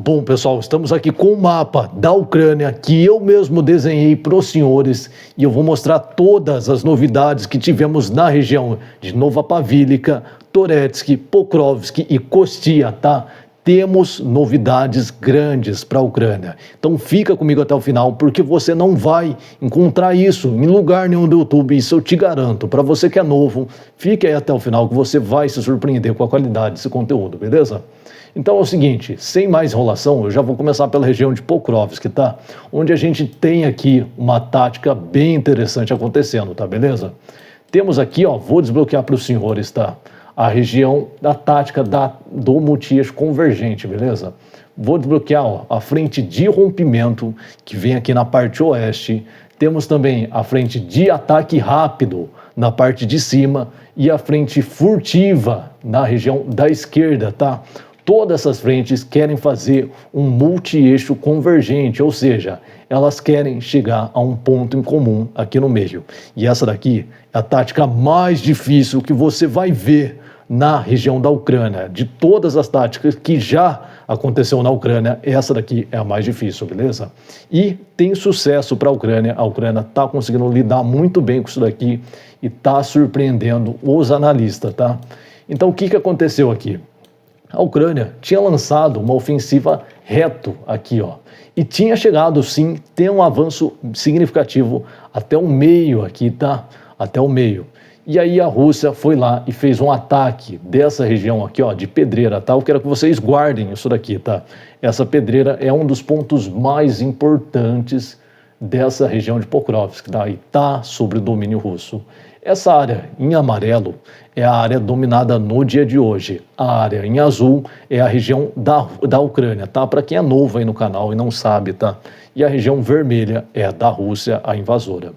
Bom, pessoal, estamos aqui com o mapa da Ucrânia que eu mesmo desenhei para os senhores e eu vou mostrar todas as novidades que tivemos na região de Nova Pavílica, Toretsky, Pokrovsk e Kostia, tá? Temos novidades grandes para a Ucrânia. Então fica comigo até o final, porque você não vai encontrar isso em lugar nenhum do YouTube, isso eu te garanto. Para você que é novo, fique aí até o final que você vai se surpreender com a qualidade desse conteúdo, beleza? Então é o seguinte, sem mais enrolação, eu já vou começar pela região de Pokrovsk, tá? Onde a gente tem aqui uma tática bem interessante acontecendo, tá? Beleza? Temos aqui, ó, vou desbloquear para os senhores, tá? A região da tática do multi-eixo convergente, beleza? Vou desbloquear, ó, a frente de rompimento, que vem aqui na parte oeste. Temos também a frente de ataque rápido na parte de cima e a frente furtiva na região da esquerda, tá? Todas essas frentes querem fazer um multi-eixo convergente, ou seja, elas querem chegar a um ponto em comum aqui no meio. E essa daqui é a tática mais difícil que você vai ver na região da Ucrânia. De todas as táticas que já aconteceu na Ucrânia, essa daqui é a mais difícil, beleza? E tem sucesso para a Ucrânia está conseguindo lidar muito bem com isso daqui e está surpreendendo os analistas, tá? Então o que aconteceu aqui? A Ucrânia tinha lançado uma ofensiva reto aqui, ó, e tinha chegado sim, ter um avanço significativo até o meio aqui, tá? Até o meio. E aí a Rússia foi lá e fez um ataque dessa região aqui, ó, de pedreira, tá? Eu quero que vocês guardem isso daqui, tá? Essa pedreira é um dos pontos mais importantes dessa região de Pokrovsk, tá? E tá sob o domínio russo. Essa área em amarelo é a área dominada no dia de hoje. A área em azul é a região da Ucrânia, tá? Para quem é novo aí no canal e não sabe, tá? E a região vermelha é a da Rússia, a invasora.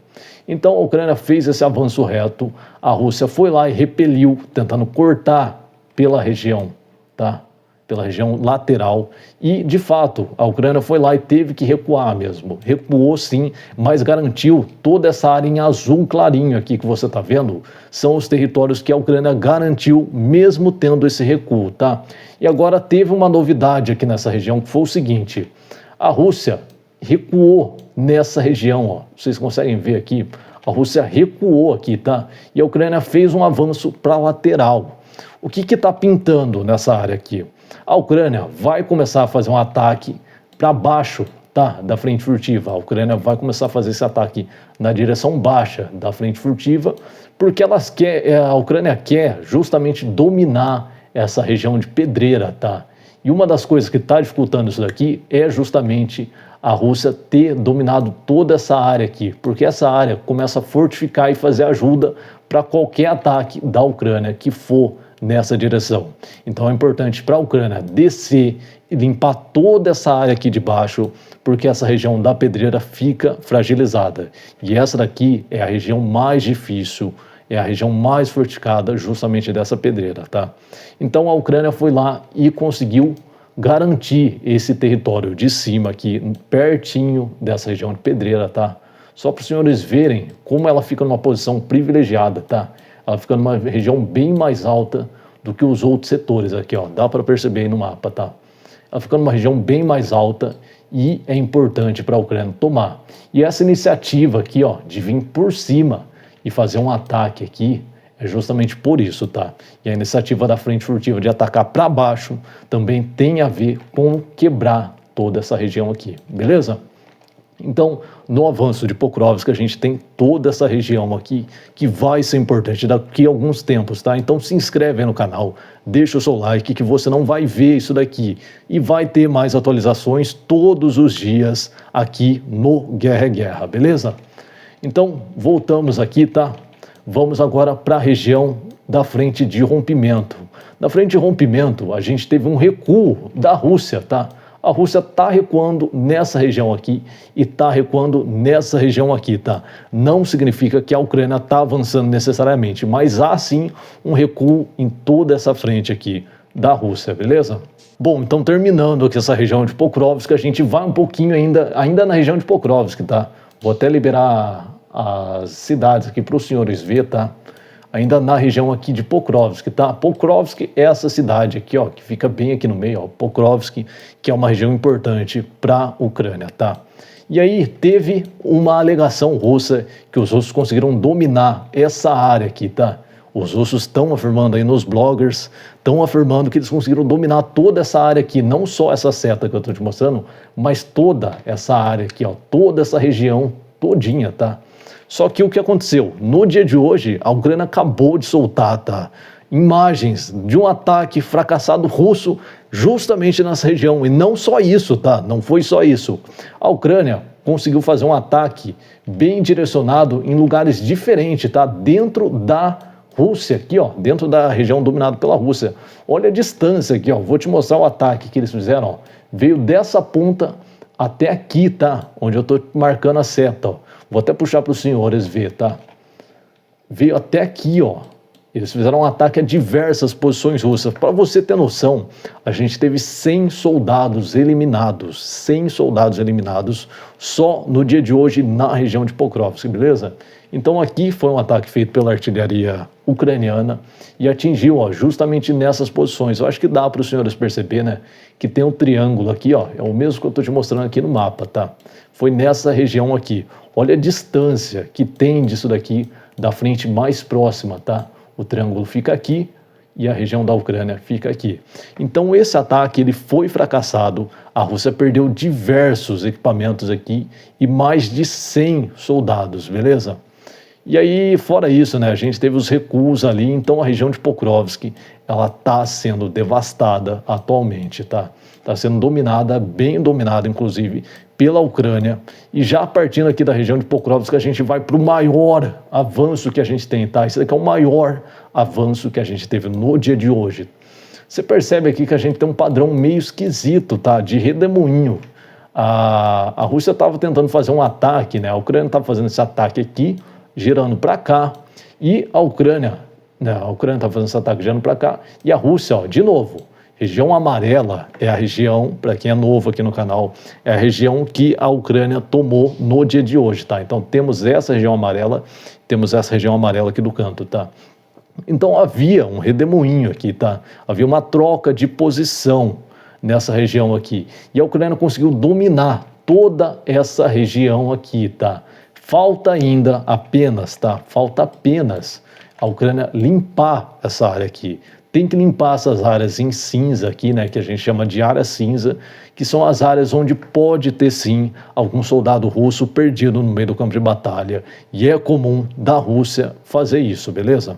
Então a Ucrânia fez esse avanço reto, a Rússia foi lá e repeliu, tentando cortar pela região, tá? Pela região lateral, e de fato a Ucrânia foi lá e teve que recuar mesmo, recuou sim, mas garantiu toda essa área em azul clarinho aqui que você está vendo, são os territórios que a Ucrânia garantiu mesmo tendo esse recuo, tá? E agora teve uma novidade aqui nessa região que foi o seguinte, a Rússia recuou nessa região, ó, vocês conseguem ver aqui, a Rússia recuou aqui, tá? E a Ucrânia fez um avanço para a lateral. O que está pintando nessa área aqui? A Ucrânia vai começar a fazer um ataque para baixo, tá? Da frente furtiva. A Ucrânia vai começar a fazer esse ataque na direção baixa da frente furtiva, porque a Ucrânia quer justamente dominar essa região de pedreira, tá? E uma das coisas que está dificultando isso daqui é justamente a Rússia ter dominado toda essa área aqui, porque essa área começa a fortificar e fazer ajuda para qualquer ataque da Ucrânia que for nessa direção. Então é importante para a Ucrânia descer e limpar toda essa área aqui de baixo, porque essa região da pedreira fica fragilizada. E essa daqui é a região mais difícil, é a região mais fortificada justamente dessa pedreira, tá? Então a Ucrânia foi lá e conseguiu garantir esse território de cima aqui, pertinho dessa região de pedreira, tá? Só para os senhores verem como ela fica numa posição privilegiada, tá? Ela fica numa região bem mais alta do que os outros setores aqui, ó. Dá para perceber aí no mapa, tá? Ela fica numa região bem mais alta e é importante para a Ucrânia tomar. E essa iniciativa aqui, ó, de vir por cima e fazer um ataque aqui, é justamente por isso, tá? E a iniciativa da frente furtiva de atacar para baixo também tem a ver com quebrar toda essa região aqui, beleza? Então, no avanço de Pokrovsk, a gente tem toda essa região aqui que vai ser importante daqui a alguns tempos, tá? Então se inscreve aí no canal, deixa o seu like que você não vai ver isso daqui e vai ter mais atualizações todos os dias aqui no Guerra é Guerra, beleza? Então, voltamos aqui, tá? Vamos agora para a região da frente de rompimento. Na frente de rompimento, a gente teve um recuo da Rússia, tá? A Rússia está recuando nessa região aqui e está recuando nessa região aqui, tá? Não significa que a Ucrânia está avançando necessariamente, mas há sim um recuo em toda essa frente aqui da Rússia, beleza? Bom, então terminando aqui essa região de Pokrovsk, a gente vai um pouquinho ainda na região de Pokrovsk, tá? Vou até liberar as cidades aqui para os senhores ver, tá? ainda na região aqui de Pokrovsk, tá? Pokrovsk é essa cidade aqui, ó, que fica bem aqui no meio, ó, Pokrovsk, que é uma região importante para a Ucrânia, tá? E aí teve uma alegação russa que os russos conseguiram dominar essa área aqui, tá? Os russos estão afirmando aí nos bloggers, estão afirmando que eles conseguiram dominar toda essa área aqui, não só essa seta que eu estou te mostrando, mas toda essa área aqui, ó, toda essa região todinha, tá? Só que o que aconteceu? No dia de hoje, a Ucrânia acabou de soltar, tá, imagens de um ataque fracassado russo justamente nessa região. E não só isso, tá? Não foi só isso. A Ucrânia conseguiu fazer um ataque bem direcionado em lugares diferentes, tá? Dentro da Rússia, aqui, ó, dentro da região dominada pela Rússia. Olha a distância aqui, ó. Vou te mostrar o ataque que eles fizeram, ó. Veio dessa ponta até aqui, tá? Onde eu tô marcando a seta, ó. Vou até puxar para os senhores ver, tá? Veio até aqui, ó. Eles fizeram um ataque a diversas posições russas. Para você ter noção, a gente teve 100 soldados eliminados. 100 soldados eliminados só no dia de hoje na região de Pokrovsk, beleza? Então aqui foi um ataque feito pela artilharia ucraniana e atingiu, ó, justamente nessas posições. Eu acho que dá para os senhores perceber, né, que tem um triângulo aqui, ó, é o mesmo que eu estou te mostrando aqui no mapa, tá? Foi nessa região aqui. Olha a distância que tem disso daqui da frente mais próxima, tá? O triângulo fica aqui e a região da Ucrânia fica aqui. Então esse ataque ele foi fracassado, a Rússia perdeu diversos equipamentos aqui e mais de 100 soldados, beleza? E aí, fora isso, né, a gente teve os recuos ali, então a região de Pokrovsk, ela está sendo devastada atualmente, tá? Está sendo dominada, bem dominada, inclusive, pela Ucrânia. E já partindo aqui da região de Pokrovsk, a gente vai para o maior avanço que a gente tem, tá? Esse daqui é o maior avanço que a gente teve no dia de hoje. Você percebe aqui que a gente tem um padrão meio esquisito, tá? De redemoinho. A Rússia estava tentando fazer um ataque, né? A Ucrânia estava fazendo esse ataque aqui, girando para cá, e a Ucrânia está fazendo esse ataque girando para cá, e a Rússia, ó, de novo, região amarela é a região, para quem é novo aqui no canal, é a região que a Ucrânia tomou no dia de hoje, tá? Então temos essa região amarela, temos essa região amarela aqui do canto, tá? Então havia um redemoinho aqui, tá? Havia uma troca de posição nessa região aqui, e a Ucrânia conseguiu dominar toda essa região aqui, tá? Falta ainda apenas, tá? Falta apenas a Ucrânia limpar essa área aqui. Tem que limpar essas áreas em cinza aqui, né? Que a gente chama de área cinza, que são as áreas onde pode ter sim algum soldado russo perdido no meio do campo de batalha. E é comum da Rússia fazer isso, beleza?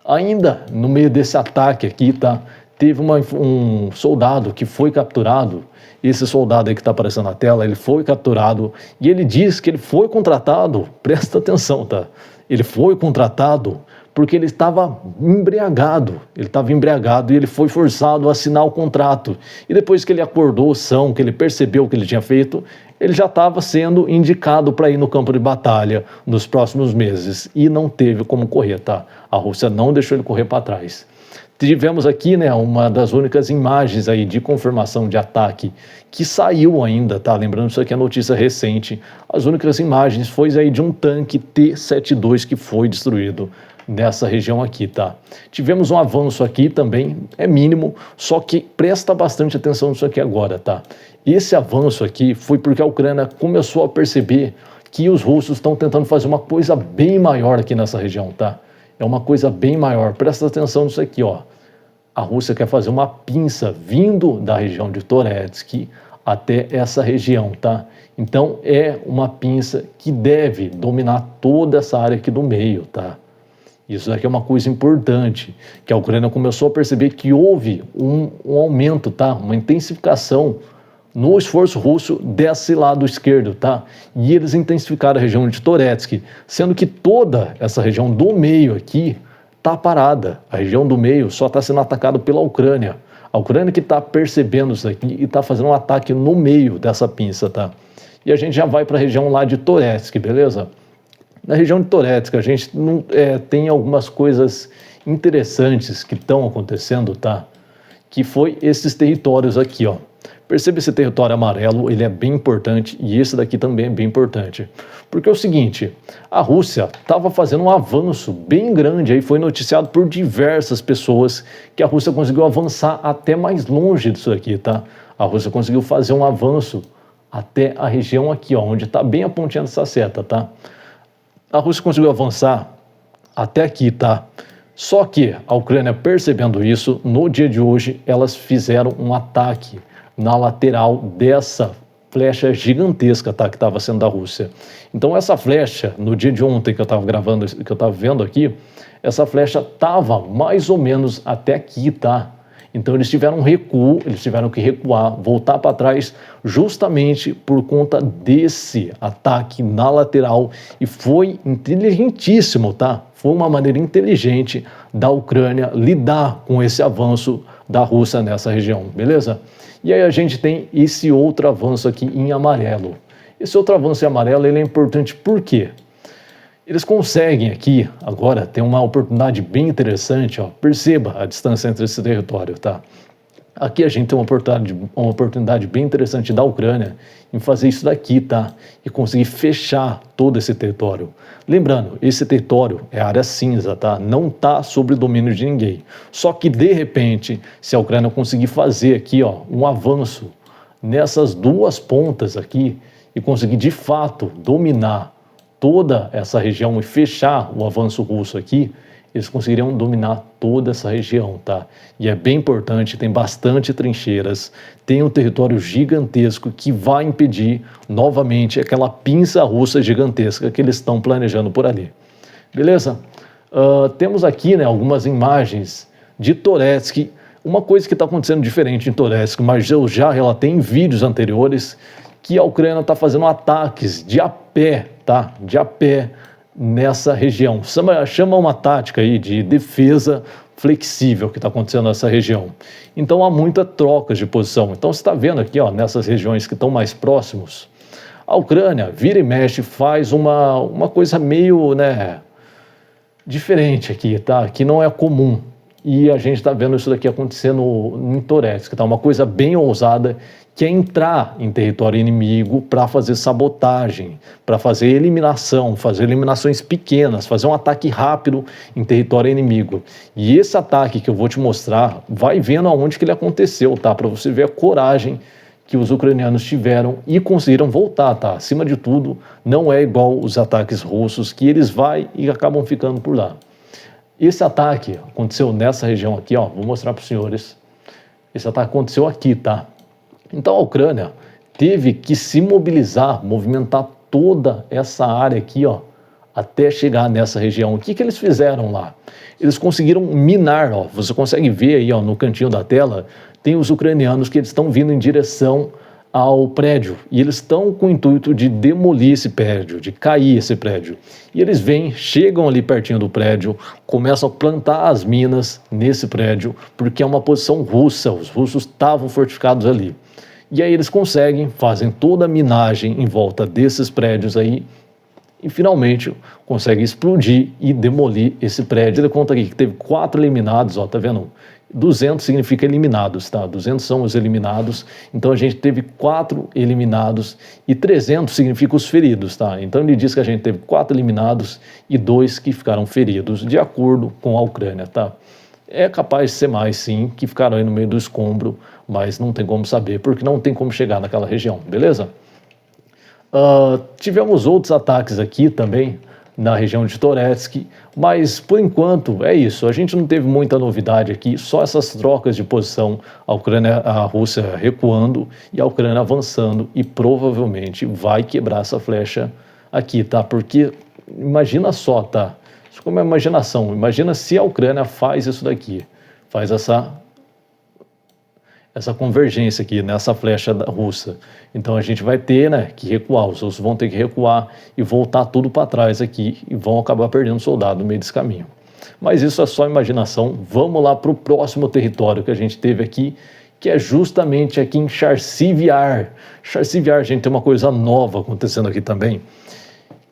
Ainda no meio desse ataque aqui, tá? Teve um soldado que foi capturado. Esse soldado aí que está aparecendo na tela, ele foi capturado e ele diz que ele foi contratado, presta atenção, tá? Ele foi contratado porque ele estava embriagado. Ele estava embriagado e ele foi forçado a assinar o contrato. E depois que ele acordou são, que ele percebeu o que ele tinha feito, ele já estava sendo indicado para ir no campo de batalha nos próximos meses e não teve como correr, tá? A Rússia não deixou ele correr para trás. Tivemos aqui, né, uma das únicas imagens aí de confirmação de ataque que saiu ainda, tá? Lembrando, isso aqui é notícia recente. As únicas imagens foi aí de um tanque T-72 que foi destruído nessa região aqui, tá? Tivemos um avanço aqui também, é mínimo, só que presta bastante atenção nisso aqui agora, tá? Esse avanço aqui foi porque a Ucrânia começou a perceber que os russos estão tentando fazer uma coisa bem maior aqui nessa região, tá? É uma coisa bem maior. Presta atenção nisso aqui, ó. A Rússia quer fazer uma pinça vindo da região de Toretsky até essa região, tá? Então é uma pinça que deve dominar toda essa área aqui do meio, tá? Isso daqui é uma coisa importante, que a Ucrânia começou a perceber que houve um aumento, tá? Uma intensificação no esforço russo desse lado esquerdo, tá? E eles intensificaram a região de Toretsky, sendo que toda essa região do meio aqui está parada. A região do meio só está sendo atacada pela Ucrânia. A Ucrânia que está percebendo isso aqui e está fazendo um ataque no meio dessa pinça, tá? E a gente já vai para a região lá de Toretsky, beleza? Na região de Toretsky a gente tem algumas coisas interessantes que estão acontecendo, tá? Que foi esses territórios aqui, ó. Perceba esse território amarelo, ele é bem importante e esse daqui também é bem importante. Porque é o seguinte, a Rússia estava fazendo um avanço bem grande, aí foi noticiado por diversas pessoas que a Rússia conseguiu avançar até mais longe disso aqui, tá? A Rússia conseguiu fazer um avanço até a região aqui, ó, onde está bem a pontinha dessa seta, tá? A Rússia conseguiu avançar até aqui, tá? Só que a Ucrânia, percebendo isso, no dia de hoje, elas fizeram um ataque na lateral dessa flecha gigantesca, tá, que estava sendo da Rússia. Então essa flecha, no dia de ontem que eu estava gravando, que eu estava vendo aqui, essa flecha estava mais ou menos até aqui, tá? Então eles tiveram um recuo, eles tiveram que recuar, voltar para trás, justamente por conta desse ataque na lateral, e foi inteligentíssimo, tá? Foi uma maneira inteligente da Ucrânia lidar com esse avanço da Rússia nessa região, beleza? E aí a gente tem esse outro avanço aqui em amarelo. Esse outro avanço em amarelo, ele é importante por quê? Eles conseguem aqui, agora, ter uma oportunidade bem interessante, ó. Perceba a distância entre esse território, tá? Aqui a gente tem uma oportunidade bem interessante da Ucrânia em fazer isso daqui, tá? E conseguir fechar todo esse território. Lembrando, esse território é área cinza, tá? Não tá sob domínio de ninguém. Só que, de repente, se a Ucrânia conseguir fazer aqui, ó, um avanço nessas duas pontas aqui e conseguir, de fato, dominar toda essa região e fechar o avanço russo aqui, eles conseguiriam dominar toda essa região, tá? E é bem importante, tem bastante trincheiras, tem um território gigantesco que vai impedir novamente aquela pinça russa gigantesca que eles estão planejando por ali. Beleza? Temos aqui, né, algumas imagens de Toretsk. Uma coisa que está acontecendo diferente em Toretsk, mas eu já relatei em vídeos anteriores, que a Ucrânia está fazendo ataques de a pé, tá? De a pé nessa região. Chama uma tática aí de defesa flexível que está acontecendo nessa região. Então há muita troca de posição. Então você está vendo aqui, ó, nessas regiões que estão mais próximos, a Ucrânia vira e mexe, faz uma coisa meio, né, diferente aqui, tá? Que não é comum. E a gente está vendo isso daqui acontecendo em Toretsk, tá? Uma coisa bem ousada, que é entrar em território inimigo para fazer sabotagem, para fazer eliminação, fazer eliminações pequenas, fazer um ataque rápido em território inimigo. E esse ataque que eu vou te mostrar, vai vendo aonde que ele aconteceu, tá? Para você ver a coragem que os ucranianos tiveram e conseguiram voltar, tá? Acima de tudo, não é igual os ataques russos, que eles vai e acabam ficando por lá. Esse ataque aconteceu nessa região aqui, ó, vou mostrar para os senhores. Esse ataque aconteceu aqui, tá? Então a Ucrânia teve que se mobilizar, movimentar toda essa área aqui, ó, até chegar nessa região. O que eles fizeram lá? Eles conseguiram minar, ó, você consegue ver aí, ó, no cantinho da tela, tem os ucranianos que eles estão vindo em direção ao prédio, e eles estão com o intuito de demolir esse prédio, de cair esse prédio. E eles vêm, chegam ali pertinho do prédio, começam a plantar as minas nesse prédio, porque é uma posição russa, os russos estavam fortificados ali. E aí eles conseguem, fazem toda a minagem em volta desses prédios aí, e finalmente conseguem explodir e demolir esse prédio. Ele conta aqui que teve 4 eliminados, ó, tá vendo? 200 significa eliminados, tá? 200 são os eliminados, então a gente teve 4 eliminados e 300 significa os feridos, tá? Então ele diz que a gente teve 4 eliminados e 2 que ficaram feridos, de acordo com a Ucrânia, tá? É capaz de ser mais, sim, que ficaram aí no meio do escombro, mas não tem como saber, porque não tem como chegar naquela região, beleza? Tivemos outros ataques aqui também, na região de Toretsk, mas por enquanto é isso, a gente não teve muita novidade aqui, só essas trocas de posição, a Rússia recuando e a Ucrânia avançando, e provavelmente vai quebrar essa flecha aqui, tá? Porque imagina só, tá? Isso como é uma imaginação, imagina se a Ucrânia faz isso daqui, faz essa convergência aqui nessa flecha russa. Então a gente vai ter, né, que recuar, os russos vão ter que recuar e voltar tudo para trás aqui e vão acabar perdendo soldado no meio desse caminho. Mas isso é só imaginação. Vamos lá para o próximo território que a gente teve aqui, que é justamente aqui em Charsiv Yar. Charsiv Yar, a gente tem uma coisa nova acontecendo aqui também,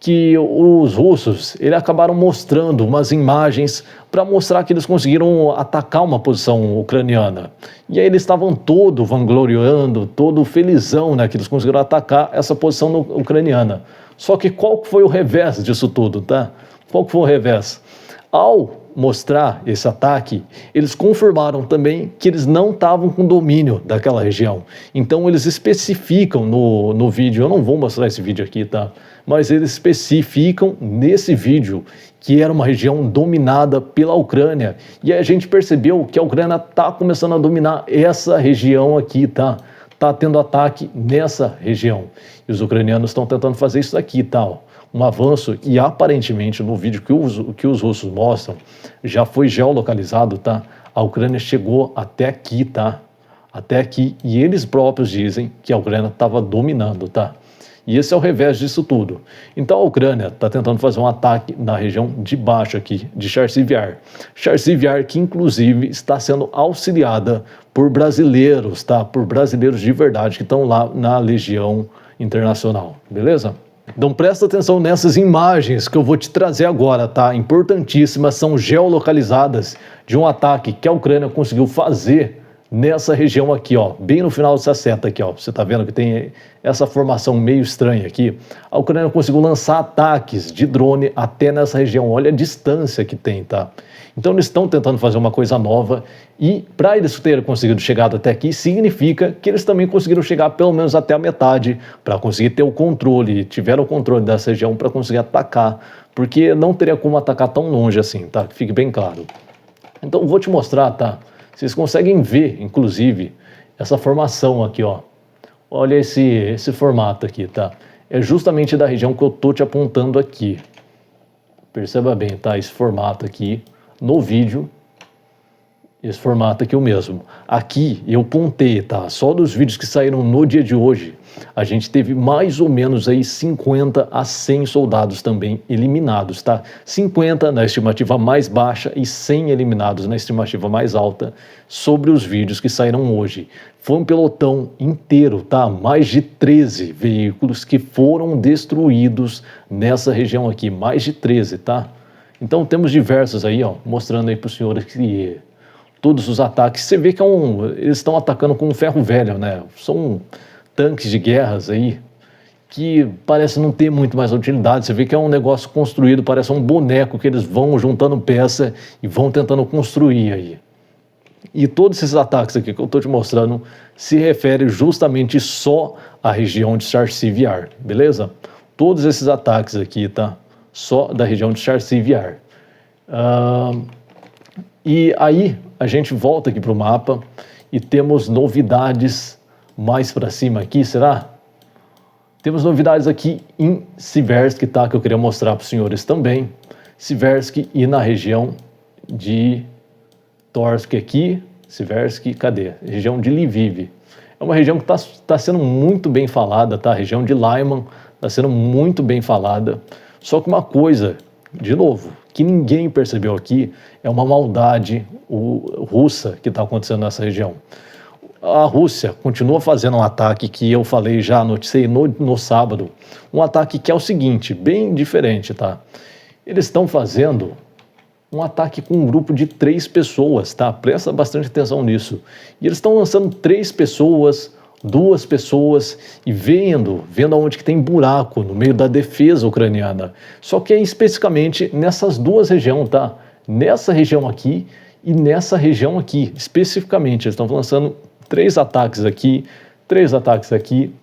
que os russos eles acabaram mostrando umas imagens para mostrar que eles conseguiram atacar uma posição ucraniana. E aí eles estavam todo vangloriando, todo felizão, né, que eles conseguiram atacar essa posição ucraniana. Só que qual foi o revés disso tudo, tá? Qual foi o revés? Ao mostrar esse ataque, eles confirmaram também que eles não estavam com domínio daquela região. Então eles especificam no vídeo, eu não vou mostrar esse vídeo aqui, tá? Mas eles especificam nesse vídeo que era uma região dominada pela Ucrânia. E a gente percebeu que a Ucrânia está começando a dominar essa região aqui, tá? Tá tendo ataque nessa região. E os ucranianos estão tentando fazer isso daqui, tá? Um avanço, e aparentemente no vídeo que os russos mostram, já foi geolocalizado, tá? A Ucrânia chegou até aqui, tá? Até aqui, e eles próprios dizem que a Ucrânia estava dominando, tá? E esse é o revés disso tudo. Então a Ucrânia está tentando fazer um ataque na região de baixo aqui, de Charsiv Yar. Charsiv Yar, que inclusive está sendo auxiliada por brasileiros, tá? Por brasileiros de verdade que estão lá na Legião Internacional, beleza? Então presta atenção nessas imagens que eu vou te trazer agora, tá? Importantíssimas, são geolocalizadas de um ataque que a Ucrânia conseguiu fazer nessa região aqui, ó, bem no final dessa seta aqui, ó. Você tá vendo que tem essa formação meio estranha aqui? A Ucrânia conseguiu lançar ataques de drone até nessa região. Olha a distância que tem, tá? Então eles estão tentando fazer uma coisa nova e para eles terem conseguido chegar até aqui, significa que eles também conseguiram chegar pelo menos até a metade para conseguir ter o controle, tiveram o controle dessa região para conseguir atacar, porque não teria como atacar tão longe assim, tá? Que fique bem claro. Então eu vou te mostrar, tá? Vocês conseguem ver, inclusive, essa formação aqui, ó. Olha esse formato aqui, tá? É justamente da região que eu tô te apontando aqui. Perceba bem, tá? Esse formato aqui no vídeo, esse formato aqui é o mesmo. Aqui eu pontei, tá? Só dos vídeos que saíram no dia de hoje, a gente teve mais ou menos aí 50 a 100 soldados também eliminados, tá? 50 na estimativa mais baixa e 100 eliminados na estimativa mais alta sobre os vídeos que saíram hoje. Foi um pelotão inteiro, tá? Mais de 13 veículos que foram destruídos nessa região aqui, mais de 13, tá? Então temos diversos aí, ó, mostrando aí para os senhores que todos os ataques, você vê que eles estão atacando com um ferro velho, né? São tanques de guerras aí que parece não ter muito mais utilidade. Você vê que é um negócio construído, parece um boneco que eles vão juntando peça e vão tentando construir aí. E todos esses ataques aqui que eu estou te mostrando se referem justamente só à região de Charsiv Yar, beleza? Todos esses ataques aqui, tá? Só da região de Charsiv Yar. E aí a gente volta aqui para o mapa e temos novidades mais para cima aqui, será? Temos novidades aqui em Siversk, tá? Que eu queria mostrar para os senhores também. Siversk e na região de Torsk aqui, Siversk, cadê? Região de Lviv. É uma região que tá sendo muito bem falada, tá? A região de Lyman está sendo muito bem falada. Só que uma coisa, de novo, que ninguém percebeu aqui, é uma maldade russa que está acontecendo nessa região. A Rússia continua fazendo um ataque que eu falei, já noticiei no sábado, um ataque que é o seguinte, bem diferente, tá? Eles estão fazendo um ataque com um grupo de 3 pessoas, tá? Presta bastante atenção nisso. E eles estão lançando 3 pessoas, 2 pessoas e vendo onde que tem buraco no meio da defesa ucraniana. Só que é especificamente nessas 2 regiões, tá? Nessa região aqui e nessa região aqui, especificamente. Eles estão lançando 3 ataques aqui, 3 ataques aqui.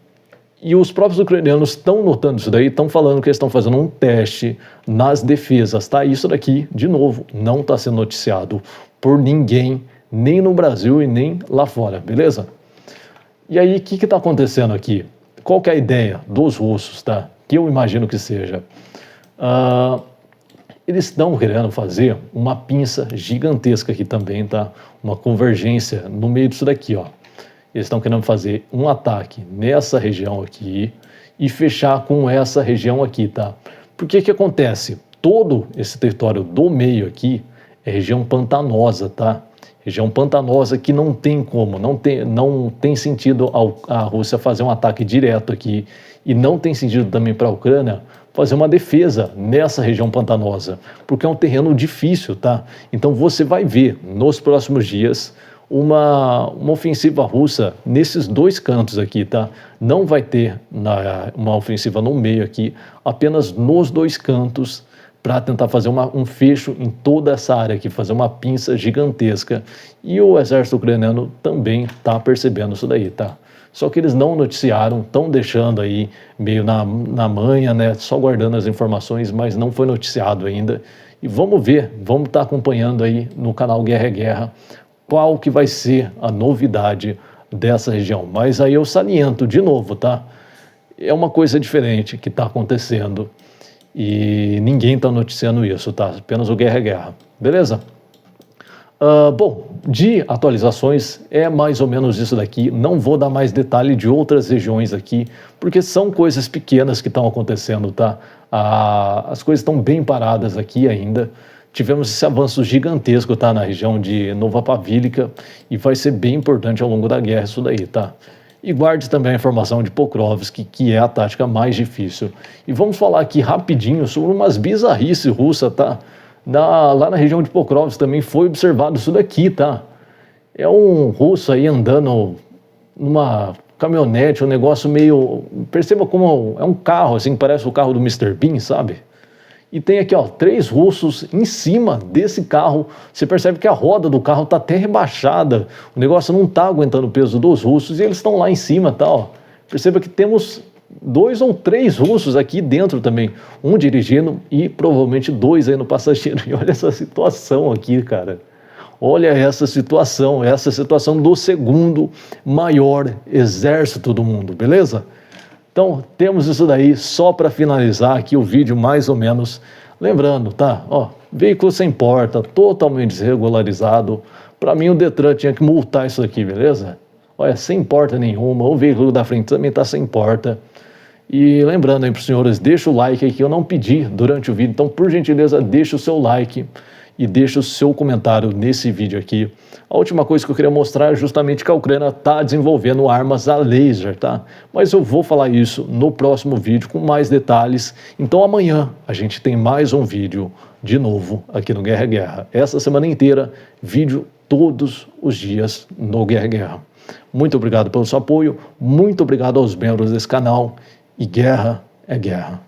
E os próprios ucranianos estão notando isso daí, estão falando que eles estão fazendo um teste nas defesas, tá? Isso daqui, de novo, não está sendo noticiado por ninguém, nem no Brasil e nem lá fora, beleza? E aí, o que está acontecendo aqui? Qual que é a ideia dos russos, tá? Que eu imagino que seja. Eles estão querendo fazer uma pinça gigantesca aqui também, tá? Uma convergência no meio disso daqui, ó. Eles estão querendo fazer um ataque nessa região aqui e fechar com essa região aqui, tá? Porque que acontece? Todo esse território do meio aqui é região pantanosa, tá? região pantanosa que não tem como, não tem sentido a Rússia fazer um ataque direto aqui e não tem sentido também para a Ucrânia fazer uma defesa nessa região pantanosa, porque é um terreno difícil, tá? Então você vai ver nos próximos dias uma ofensiva russa nesses dois cantos aqui, tá? Não vai ter uma ofensiva no meio aqui, apenas nos dois cantos, para tentar fazer um fecho em toda essa área aqui, fazer uma pinça gigantesca. E o exército ucraniano também está percebendo isso daí, tá? Só que eles não noticiaram, estão deixando aí meio na manha, né? Só guardando as informações, mas não foi noticiado ainda. E vamos ver, vamos estar acompanhando aí no canal Guerra é Guerra qual que vai ser a novidade dessa região. Mas aí eu saliento de novo, tá? É uma coisa diferente que está acontecendo e ninguém está noticiando isso, tá? Apenas o Guerra é Guerra, beleza? Bom, de atualizações é mais ou menos isso daqui. Não vou dar mais detalhe de outras regiões aqui, porque são coisas pequenas que estão acontecendo, tá? As coisas estão bem paradas aqui ainda. Tivemos esse avanço gigantesco, tá? Na região de Nova Pavílica, e vai ser bem importante ao longo da guerra isso daí, tá? E guarde também a informação de Pokrovsk, que é a tática mais difícil. E vamos falar aqui rapidinho sobre umas bizarrices russas, tá? Lá na região de Pokrovsk também foi observado isso daqui, tá? É um russo aí andando numa caminhonete, um negócio meio... Perceba como é um carro, assim, parece o carro do Mr. Bean, sabe? E tem aqui, ó, 3 russos em cima desse carro. Você percebe que a roda do carro tá até rebaixada. O negócio não tá aguentando o peso dos russos e eles estão lá em cima, tá, ó. Perceba que temos 2 ou 3 russos aqui dentro também. Um dirigindo e provavelmente 2 aí no passageiro. E olha essa situação aqui, cara. Olha essa situação do segundo maior exército do mundo, beleza? Então, temos isso daí só para finalizar aqui o vídeo, mais ou menos. Lembrando, tá? Ó, veículo sem porta, totalmente desregularizado. Para mim, o Detran tinha que multar isso aqui, beleza? Olha, sem porta nenhuma. O veículo da frente também está sem porta. E lembrando aí para os senhores, deixa o like aí que eu não pedi durante o vídeo. Então, por gentileza, deixa o seu like e deixa o seu comentário nesse vídeo aqui. A última coisa que eu queria mostrar é justamente que a Ucrânia está desenvolvendo armas a laser, tá? Mas eu vou falar isso no próximo vídeo com mais detalhes. Então amanhã a gente tem mais um vídeo de novo aqui no Guerra é Guerra. Essa semana inteira, vídeo todos os dias no Guerra é Guerra. Muito obrigado pelo seu apoio, muito obrigado aos membros desse canal e Guerra é Guerra.